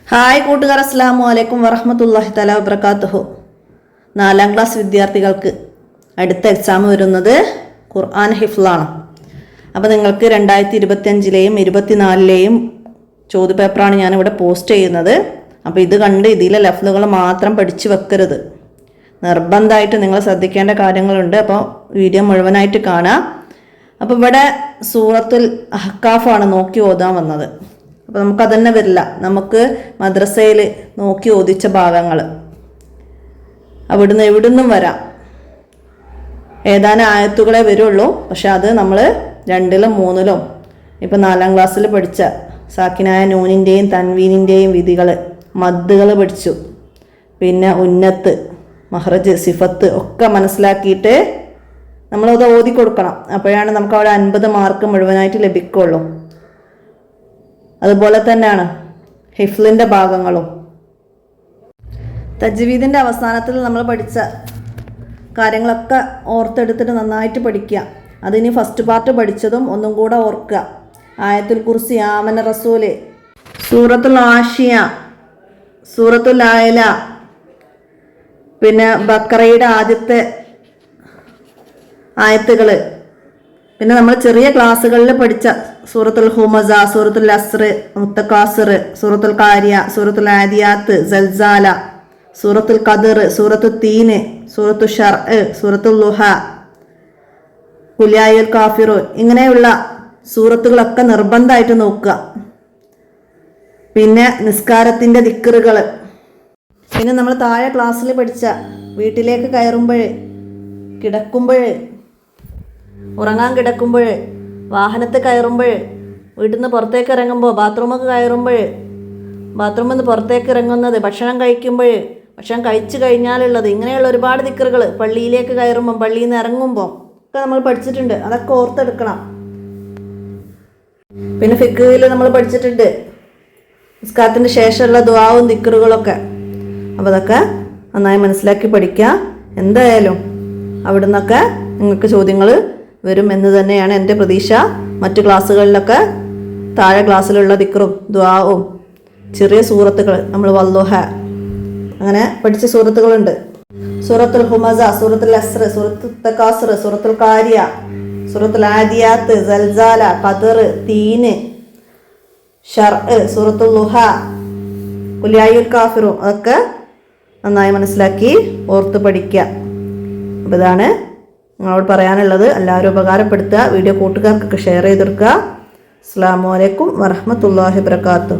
Hi കൂട്ടുകാർ, അസ്സലാമു അലൈക്കും വറഹ്മത്തുള്ളാഹി തആല വബറകാതുഹു. 4ാം ക്ലാസ് വിദ്യാർത്ഥികൾക്ക് അടുത്ത എക്സാം വരുന്നത് ഖുർആൻ ഹിഫ്ളാണ്. അപ്പോൾ നിങ്ങൾക്ക് 2025-ലെയും 2024-ലെയും ചോദ്യപേപ്പറാണ് ഞാനിവിടെ പോസ്റ്റ് ചെയ്യുന്നത്. അപ്പോൾ ഇത് കണ്ട് ഇതിലെ ലഫ്ലുകൾ മാത്രം പഠിച്ചു വെക്കരുത്. നിർബന്ധമായിട്ട് നിങ്ങൾ ശ്രദ്ധിക്കേണ്ട കാര്യങ്ങളുണ്ട്. അപ്പോൾ വീഡിയോ മുഴുവനായിട്ട് കാണാം. അപ്പോൾ ഇവിടെ സൂറത്തുൽ അഹ്കാഫാണ് നോക്കി ഓതാൻ വന്നത്. അപ്പോൾ നമുക്കതന്നെ വരില്ല. നമുക്ക് മദ്രസയിൽ നോക്കി ഓദിച്ച ഭാഗങ്ങൾ എവിടുന്നും വരാം. ഏതാനും ആയത്തുകളെ വരുള്ളൂ. പക്ഷെ അത് നമ്മൾ 2ലും 3ലും ഇപ്പം 4ാം ക്ലാസ്സിൽ പഠിച്ച സാക്കിനായ നൂനിൻ്റെയും തൻവീനിൻ്റെയും വിധികൾ, മദ്ദുകൾ പഠിച്ചു. പിന്നെ ഉന്നത്ത്, മഹ്റജ്, സിഫത്ത് ഒക്കെ മനസ്സിലാക്കിയിട്ട് നമ്മളത് ഓതി കൊടുക്കണം. അപ്പോഴാണ് നമുക്ക് അവിടെ 50 മാർക്ക് മുഴുവനായിട്ട് ലഭിക്കുള്ളൂ. അതുപോലെ തന്നെയാണ് ഹിഫ്ലിൻ്റെ ഭാഗങ്ങളും. തജ്വീദിൻ്റെ അവസാനത്തിൽ നമ്മൾ പഠിച്ച കാര്യങ്ങളൊക്കെ ഓർത്തെടുത്തിട്ട് നന്നായിട്ട് പഠിക്കുക. അതിന് ഫസ്റ്റ് പാർട്ട് പഠിച്ചതും ഒന്നും കൂടെ ഓർക്കുക. ആയത്തുൽ കുർസി, ആമന റസൂല്, സൂറത്തുൽ ആഷിയ, സൂറത്തുൽ ആയില, പിന്നെ ബക്കറയുടെ ആദ്യത്തെ ആയത്തുകൾ, പിന്നെ നമ്മൾ ചെറിയ ക്ലാസ്സുകളിൽ പഠിച്ച സൂറത്തുൽ ഹുമസ, സൂറത്തുൽ അസ്ർ, മുത്തക്കാസിർ, സൂറത്തുൽ കാരിയ, സൂറത്തുൽ ആദിയാത്ത്, സൽസാല, സൂറത്തുൽ ഖദർ, സൂറത്തുൽ തീന്, സൂറത്തുൽ ഷർഅ്, സൂറത്തുൽ ളുഹ, ഖുലിയായുൽ കാഫിറൂൻ, ഇങ്ങനെയുള്ള സൂറത്തുകളൊക്കെ നിർബന്ധമായിട്ട് നോക്കുക. പിന്നെ നിസ്കാരത്തിൻ്റെ ദിക്റുകൾ, പിന്നെ നമ്മൾ താഴെ ക്ലാസ്സിൽ പഠിച്ച വീട്ടിലേക്ക് കയറുമ്പോൾ, കിടക്കുമ്പോൾ, ഉറങ്ങാൻ കിടക്കുമ്പോൾ, വാഹനത്തിൽ കയറുമ്പോൾ, വീട്ടിൽ നിന്ന് പുറത്തേക്ക് ഇറങ്ങുമ്പോൾ, ബാത്റൂമൊക്കെ കയറുമ്പോൾ, ബാത്റൂമിൽ നിന്ന് പുറത്തേക്ക് ഇറങ്ങുന്നത്, ഭക്ഷണം കഴിക്കുമ്പോൾ, ഭക്ഷണം കഴിച്ചു കഴിഞ്ഞാലുള്ളത്, ഇങ്ങനെയുള്ള ഒരുപാട് ദിക്റുകൾ, പള്ളിയിലേക്ക് കയറുമ്പം, പള്ളിയിൽ നിന്ന് ഇറങ്ങുമ്പോൾ ഒക്കെ നമ്മൾ പഠിച്ചിട്ടുണ്ട്. അതൊക്കെ ഓർത്തെടുക്കണം. പിന്നെ ഫിഖ്ഹിൽ നമ്മൾ പഠിച്ചിട്ടുണ്ട് നിസ്കാരത്തിന് ശേഷമുള്ള ദുആവും ദിക്റുകളൊക്കെ. അപ്പോൾ അതൊക്കെ നന്നായി മനസ്സിലാക്കി പഠിക്കുക. എന്തായാലും അവിടെ നിന്നൊക്കെ നിങ്ങൾക്ക് ചോദ്യങ്ങൾ വരും എന്ന് തന്നെയാണ് എൻ്റെ പ്രതീക്ഷ. മറ്റു ക്ലാസ്സുകളിലൊക്കെ താഴെ ക്ലാസ്സിലുള്ള ദിക്റും ദുആവും ചെറിയ സൂറത്തുകൾ, നമ്മൾ വല്ലുഹ അങ്ങനെ പഠിച്ച സൂറത്തുകളുണ്ട്. സൂറത്തുൽ ഹുമസ, സൂറത്തുൽ അസ്ർ, സൂറത്തുൽ തകാസുർ, സൂറത്തുൽ കാരിയ, സൂറത്തുൽ ആദിയാത്ത്, സൽസാല, ഖദർ, തീന്, ഷർഅ്, സൂറത്തുൽ ളുഹ, ഖുലിയായുൽ കാഫിറൂൻ, അതൊക്കെ നന്നായി മനസ്സിലാക്കി ഓർത്ത് പഠിക്കുക. അപ്പോൾ ഇതാണ് നിങ്ങളോട് പറയാനുള്ളത്. എല്ലാവരും ഉപകാരപ്പെടുത്തുക. വീഡിയോ കൂട്ടുകാർക്കൊക്കെ ഷെയർ ചെയ്തെടുക്കുക. അസ്സലാമു അലൈക്കും വറഹ്മത്തുള്ളാഹി വബറകാതുഹു.